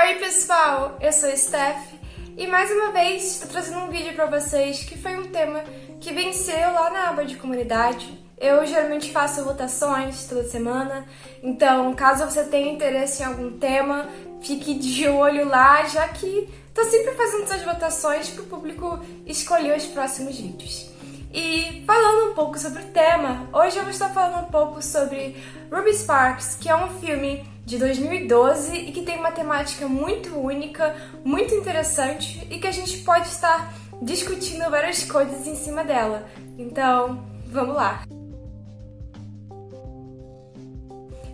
Oi pessoal, eu sou a Steph e mais uma vez estou trazendo um vídeo para vocês que foi um tema que venceu lá na aba de comunidade. Eu geralmente faço votações toda semana, então caso você tenha interesse em algum tema, fique de olho lá, já que estou sempre fazendo essas votações para o público escolher os próximos vídeos. E falando um pouco sobre o tema, hoje eu vou estar falando um pouco sobre Ruby Sparks, que é um filme de 2012 e que tem uma temática muito única, muito interessante e que a gente pode estar discutindo várias coisas em cima dela. Então, vamos lá!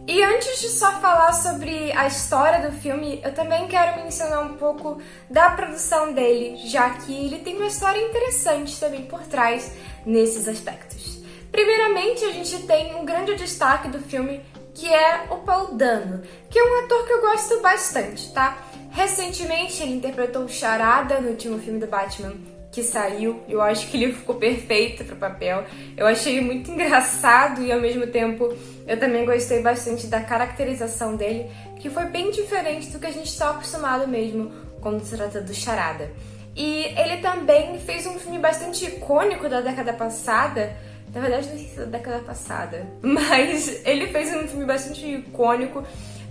E antes de só falar sobre a história do filme, eu também quero mencionar um pouco da produção dele, já que ele tem uma história interessante também por trás nesses aspectos. Primeiramente, a gente tem um grande destaque do filme, que é o Paul Dano, que é um ator que eu gosto bastante, tá? Recentemente, ele interpretou o Charada no último filme do Batman que saiu, eu acho que ele ficou perfeito pro papel. Eu achei muito engraçado e ao mesmo tempo eu também gostei bastante da caracterização dele, que foi bem diferente do que a gente está acostumado mesmo quando se trata do Charada. E ele também fez um filme bastante icônico da década passada, na verdade não sei se é da década passada, mas ele fez um filme bastante icônico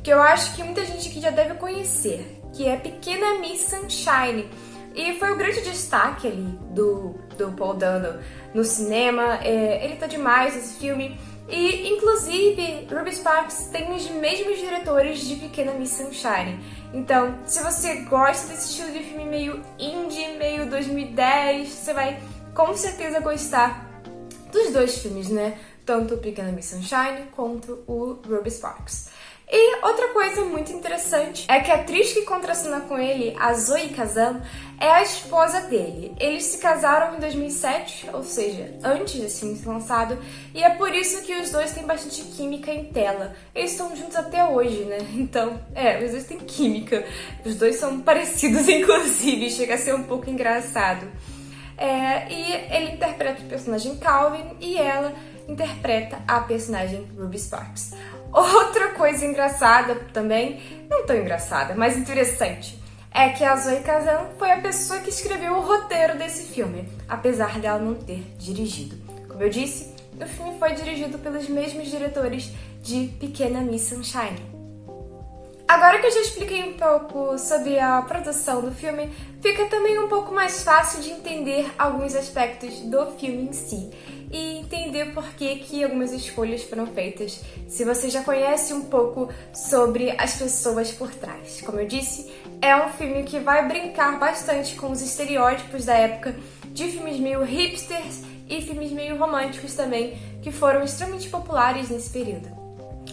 que eu acho que muita gente aqui já deve conhecer, que é Pequena Miss Sunshine. E foi o grande destaque ali do Paul Dano no cinema. Ele tá demais nesse filme. E, inclusive, Ruby Sparks tem os mesmos diretores de Pequena Miss Sunshine. Então, se você gosta desse estilo de filme meio indie, meio 2010, você vai com certeza gostar dos dois filmes, né? Tanto o Pequena Miss Sunshine quanto o Ruby Sparks. E outra coisa muito interessante é que a atriz que contracena com ele, a Zoe Kazan, é a esposa dele. Eles se casaram em 2007, ou seja, antes desse filme ser lançado, e é por isso que os dois têm bastante química em tela. Eles estão juntos até hoje, né? Então, os dois têm química. Os dois são parecidos, inclusive, chega a ser um pouco engraçado. E ele interpreta o personagem Calvin e ela interpreta a personagem Ruby Sparks. Outra coisa engraçada também, não tão engraçada, mas interessante, é que a Zoe Kazan foi a pessoa que escreveu o roteiro desse filme, apesar dela não ter dirigido. Como eu disse, o filme foi dirigido pelos mesmos diretores de Pequena Miss Sunshine. Agora que eu já expliquei um pouco sobre a produção do filme, fica também um pouco mais fácil de entender alguns aspectos do filme em si e entender por que algumas escolhas foram feitas, se você já conhece um pouco sobre as pessoas por trás. Como eu disse, é um filme que vai brincar bastante com os estereótipos da época de filmes meio hipsters e filmes meio românticos também, que foram extremamente populares nesse período.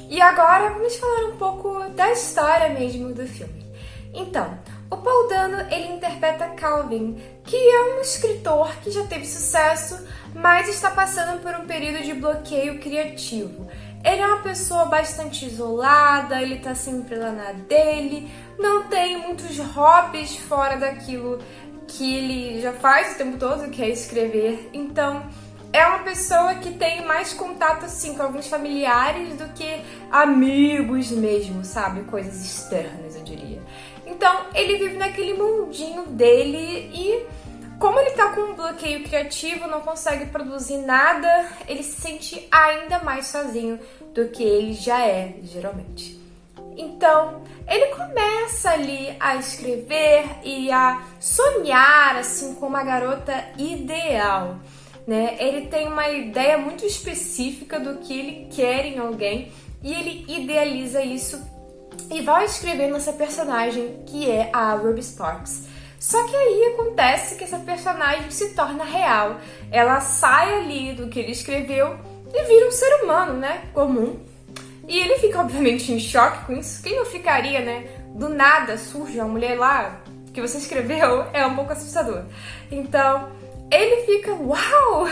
E agora vamos falar um pouco da história mesmo do filme. Então, o Paul Dano, ele interpreta Calvin, que é um escritor que já teve sucesso, mas está passando por um período de bloqueio criativo. Ele é uma pessoa bastante isolada, ele tá sempre lá na dele, não tem muitos hobbies fora daquilo que ele já faz o tempo todo, que é escrever. Então, é uma pessoa que tem mais contato, assim, com alguns familiares do que amigos mesmo, sabe? Coisas externas, eu diria. Então, ele vive naquele mundinho dele e, como ele tá com um bloqueio criativo, não consegue produzir nada, ele se sente ainda mais sozinho do que ele já é, geralmente. Então, ele começa ali a escrever e a sonhar, assim, com uma garota ideal, né? Ele tem uma ideia muito específica do que ele quer em alguém e ele idealiza isso e vai escrevendo essa personagem que é a Ruby Sparks. Só que aí acontece que essa personagem se torna real. Ela sai ali do que ele escreveu e vira um ser humano, né? Comum. E ele fica obviamente em choque com isso. Quem não ficaria, né? Do nada surge uma mulher lá que você escreveu, é um pouco assustador. Então, ele fica, uau,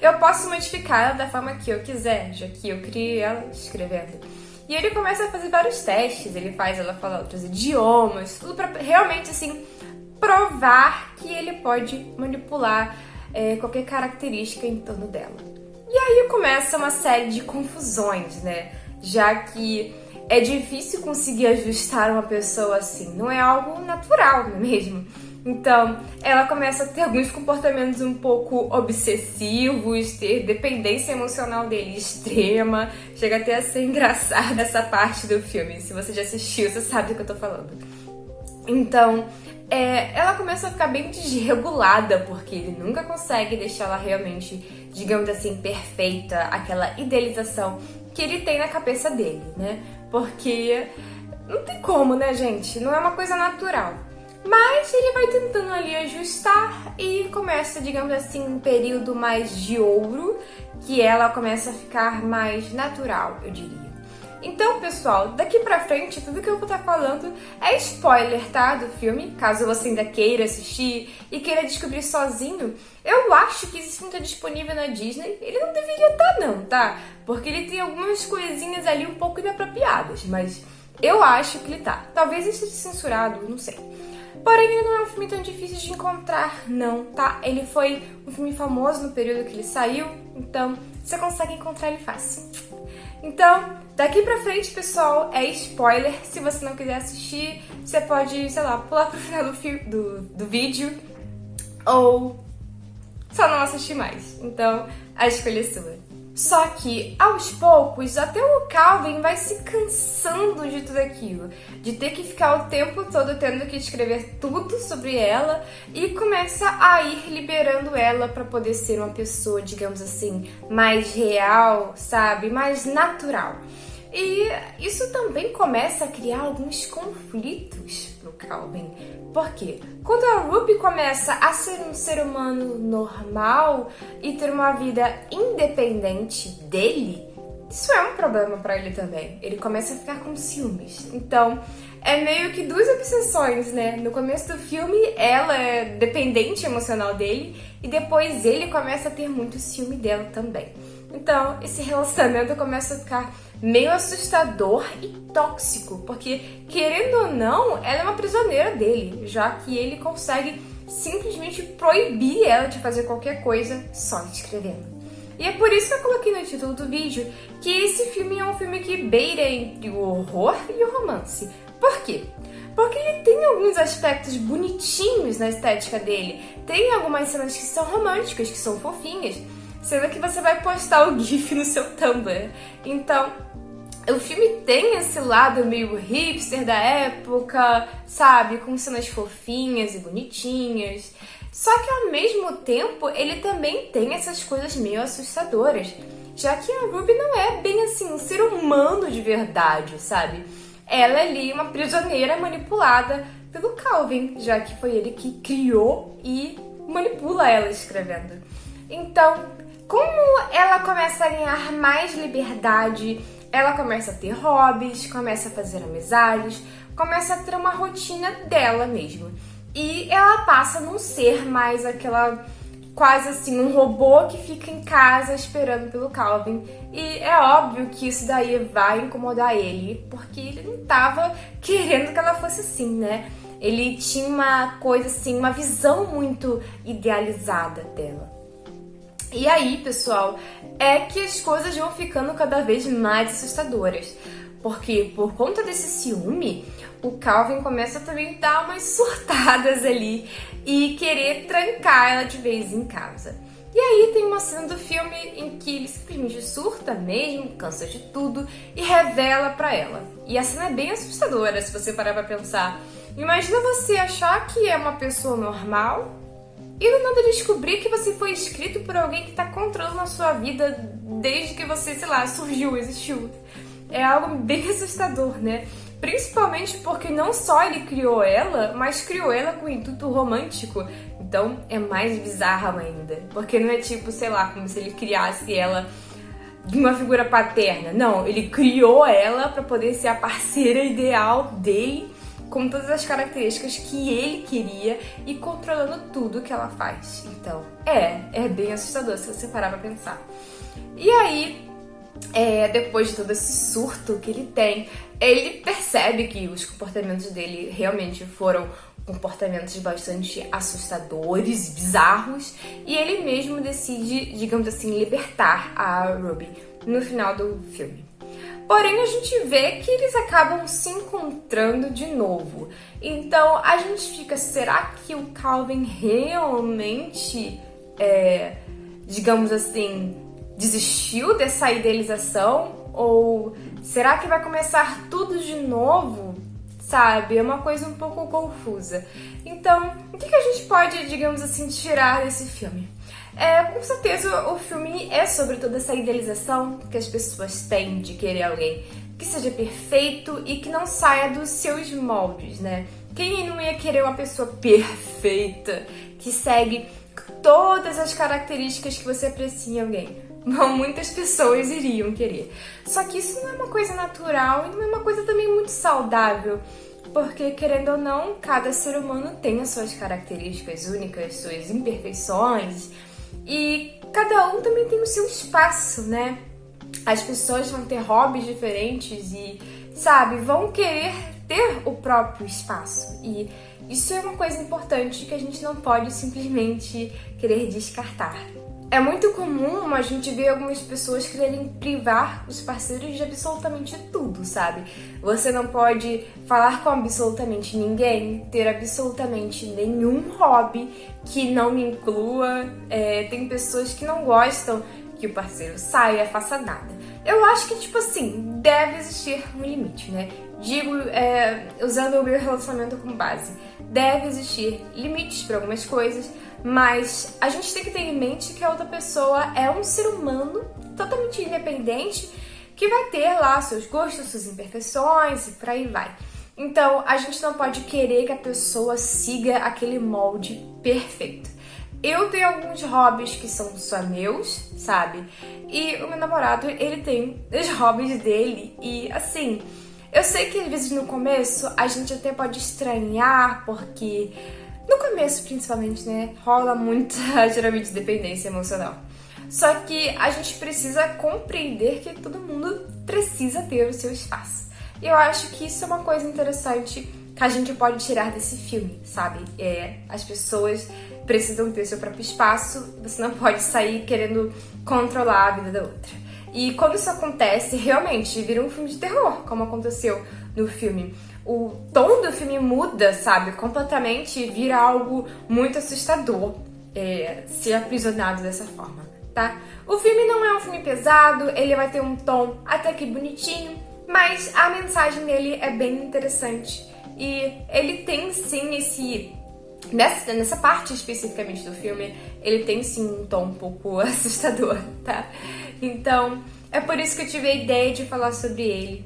eu posso modificar ela da forma que eu quiser, já que eu criei ela escrevendo. E ele começa a fazer vários testes, ele faz ela falar outros idiomas, tudo pra realmente, assim, provar que ele pode manipular qualquer característica em torno dela. E aí começa uma série de confusões, né? Já que é difícil conseguir ajustar uma pessoa assim, não é algo natural, não é mesmo? Então, ela começa a ter alguns comportamentos um pouco obsessivos, ter dependência emocional dele extrema. Chega até a ser engraçada essa parte do filme. Se você já assistiu, você sabe do que eu tô falando. Então, ela começa a ficar bem desregulada, porque ele nunca consegue deixar ela realmente, digamos assim, perfeita, aquela idealização que ele tem na cabeça dele, né? Porque não tem como, né, gente? Não é uma coisa natural. Mas ele vai tentando ali ajustar e começa, digamos assim, um período mais de ouro, que ela começa a ficar mais natural, eu diria. Então, pessoal, daqui pra frente, tudo que eu vou estar falando é spoiler, tá? Do filme, caso você ainda queira assistir e queira descobrir sozinho. Eu acho que esse filme tá disponível na Disney. Ele não deveria estar, não, tá? Porque ele tem algumas coisinhas ali um pouco inapropriadas, mas eu acho que ele tá. Talvez ele seja censurado, não sei. Porém, ele não é um filme tão difícil de encontrar, não, tá? Ele foi um filme famoso no período que ele saiu, então você consegue encontrar ele fácil. Então, daqui pra frente, pessoal, é spoiler. Se você não quiser assistir, você pode, sei lá, pular pro final do vídeo ou só não assistir mais. Então, a escolha é sua. Só que, aos poucos, até o Calvin vai se cansando de tudo aquilo. De ter que ficar o tempo todo tendo que escrever tudo sobre ela e começa a ir liberando ela pra poder ser uma pessoa, digamos assim, mais real, sabe? Mais natural. E isso também começa a criar alguns conflitos pro Calvin. Por quê? Quando a Ruby começa a ser um ser humano normal e ter uma vida independente dele, isso é um problema pra ele também. Ele começa a ficar com ciúmes. Então, é meio que duas obsessões, né? No começo do filme, ela é dependente emocional dele e depois ele começa a ter muito ciúme dela também. Então, esse relacionamento começa a ficar meio assustador e tóxico, porque, querendo ou não, ela é uma prisioneira dele, já que ele consegue simplesmente proibir ela de fazer qualquer coisa só escrevendo. E é por isso que eu coloquei no título do vídeo que esse filme é um filme que beira entre o horror e o romance. Por quê? Porque ele tem alguns aspectos bonitinhos na estética dele, tem algumas cenas que são românticas, que são fofinhas, sendo que você vai postar o GIF no seu Tumblr. Então, o filme tem esse lado meio hipster da época, sabe? Com cenas fofinhas e bonitinhas. Só que ao mesmo tempo, ele também tem essas coisas meio assustadoras. Já que a Ruby não é bem assim um ser humano de verdade, sabe? Ela é ali uma prisioneira manipulada pelo Calvin, já que foi ele que criou e manipula ela escrevendo. Então, como ela começa a ganhar mais liberdade, ela começa a ter hobbies, começa a fazer amizades, começa a ter uma rotina dela mesmo. E ela passa a não ser mais aquela, quase assim, um robô que fica em casa esperando pelo Calvin. E é óbvio que isso daí vai incomodar ele, porque ele não tava querendo que ela fosse assim, né? Ele tinha uma coisa assim, uma visão muito idealizada dela. E aí, pessoal, é que as coisas vão ficando cada vez mais assustadoras. Porque por conta desse ciúme, o Calvin começa também a dar umas surtadas ali e querer trancar ela de vez em casa. E aí tem uma cena do filme em que ele simplesmente surta mesmo, cansa de tudo e revela pra ela. E a cena é bem assustadora, se você parar pra pensar. Imagina você achar que é uma pessoa normal e do nada descobrir que você foi escrito por alguém que tá controlando a sua vida desde que você, sei lá, surgiu, existiu. É algo bem assustador, né? Principalmente porque não só ele criou ela, mas criou ela com intuito romântico. Então é mais bizarro ainda. Porque não é tipo, sei lá, como se ele criasse ela de uma figura paterna. Não, ele criou ela pra poder ser a parceira ideal dele, com todas as características que ele queria e controlando tudo que ela faz. Então, é bem assustador se você parar pra pensar. E aí, depois de todo esse surto que ele tem, ele percebe que os comportamentos dele realmente foram comportamentos bastante assustadores, bizarros, e ele mesmo decide, digamos assim, libertar a Ruby no final do filme. Porém, a gente vê que eles acabam se encontrando de novo. Então, a gente fica, será que o Calvin realmente, digamos assim, desistiu dessa idealização? Ou será que vai começar tudo de novo? Sabe? É uma coisa um pouco confusa. Então, o que a gente pode, digamos assim, tirar desse filme? Com certeza o filme é sobre toda essa idealização que as pessoas têm de querer alguém que seja perfeito e que não saia dos seus moldes, né? Quem não ia querer uma pessoa perfeita, que segue todas as características que você aprecia em alguém? Muitas pessoas iriam querer. Só que isso não é uma coisa natural e não é uma coisa também muito saudável. Porque, querendo ou não, cada ser humano tem as suas características únicas, suas imperfeições. E cada um também tem o seu espaço, né? As pessoas vão ter hobbies diferentes e, sabe, vão querer ter o próprio espaço. E isso é uma coisa importante que a gente não pode simplesmente querer descartar. É muito comum a gente ver algumas pessoas quererem privar os parceiros de absolutamente tudo, sabe? Você não pode falar com absolutamente ninguém, ter absolutamente nenhum hobby que não me inclua. Tem pessoas que não gostam que o parceiro saia, faça nada. Eu acho que, tipo assim, deve existir um limite, né? Digo, usando o meu relacionamento como base, deve existir limites para algumas coisas, mas a gente tem que ter em mente que a outra pessoa é um ser humano totalmente independente que vai ter lá seus gostos, suas imperfeições e por aí vai. Então, a gente não pode querer que a pessoa siga aquele molde perfeito. Eu tenho alguns hobbies que são só meus, sabe? E o meu namorado, ele tem os hobbies dele e, assim, eu sei que às vezes no começo a gente até pode estranhar, porque no começo, principalmente, né, rola muita, geralmente, dependência emocional. Só que a gente precisa compreender que todo mundo precisa ter o seu espaço. E eu acho que isso é uma coisa interessante que a gente pode tirar desse filme, sabe? As pessoas precisam ter seu próprio espaço, você não pode sair querendo controlar a vida da outra. E quando isso acontece, realmente, vira um filme de terror, como aconteceu no filme. O tom do filme muda, sabe? Completamente, vira algo muito assustador ser aprisionado dessa forma, tá? O filme não é um filme pesado, ele vai ter um tom até que bonitinho, mas a mensagem dele é bem interessante. E ele tem, sim, nessa parte especificamente do filme, ele tem, sim, um tom um pouco assustador, tá? Então, é por isso que eu tive a ideia de falar sobre ele.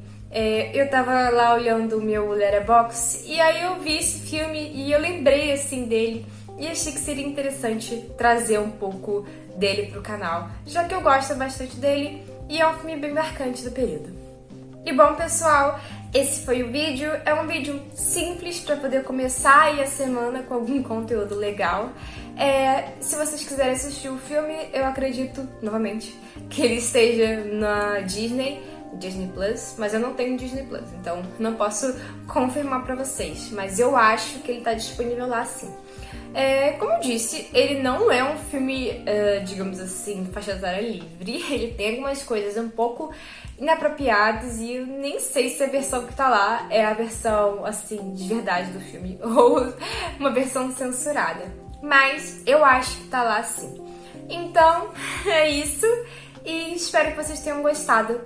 Eu tava lá olhando o meu Letterboxd e aí eu vi esse filme e eu lembrei, assim, dele e achei que seria interessante trazer um pouco dele pro canal, já que eu gosto bastante dele e é um filme bem marcante do período. E bom, pessoal, esse foi o vídeo. É um vídeo simples para poder começar aí a semana com algum conteúdo legal. Se vocês quiserem assistir o filme, eu acredito, novamente, que ele esteja na Disney Plus, mas eu não tenho Disney Plus, então não posso confirmar pra vocês, mas eu acho que ele tá disponível lá sim. Como eu disse, ele não é um filme, digamos assim, faixa etária livre, ele tem algumas coisas um pouco inapropriadas e eu nem sei se a versão que tá lá é a versão, assim, de verdade do filme ou uma versão censurada, mas eu acho que tá lá sim. Então, é isso e espero que vocês tenham gostado.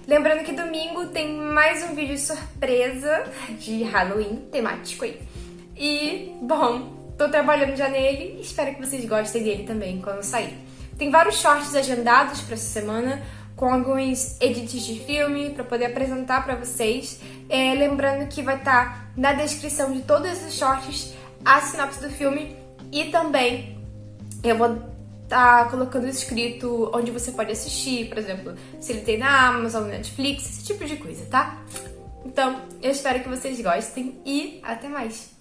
Lembrando que domingo tem mais um vídeo surpresa de Halloween temático aí. E, bom, tô trabalhando já nele e espero que vocês gostem dele também quando sair. Tem vários shorts agendados pra essa semana, com alguns edits de filme pra poder apresentar pra vocês. Lembrando que vai estar na descrição de todos esses shorts a sinopse do filme e também eu vou tá colocando escrito onde você pode assistir, por exemplo, se ele tem na Amazon, na Netflix, esse tipo de coisa, tá? Então, eu espero que vocês gostem e até mais!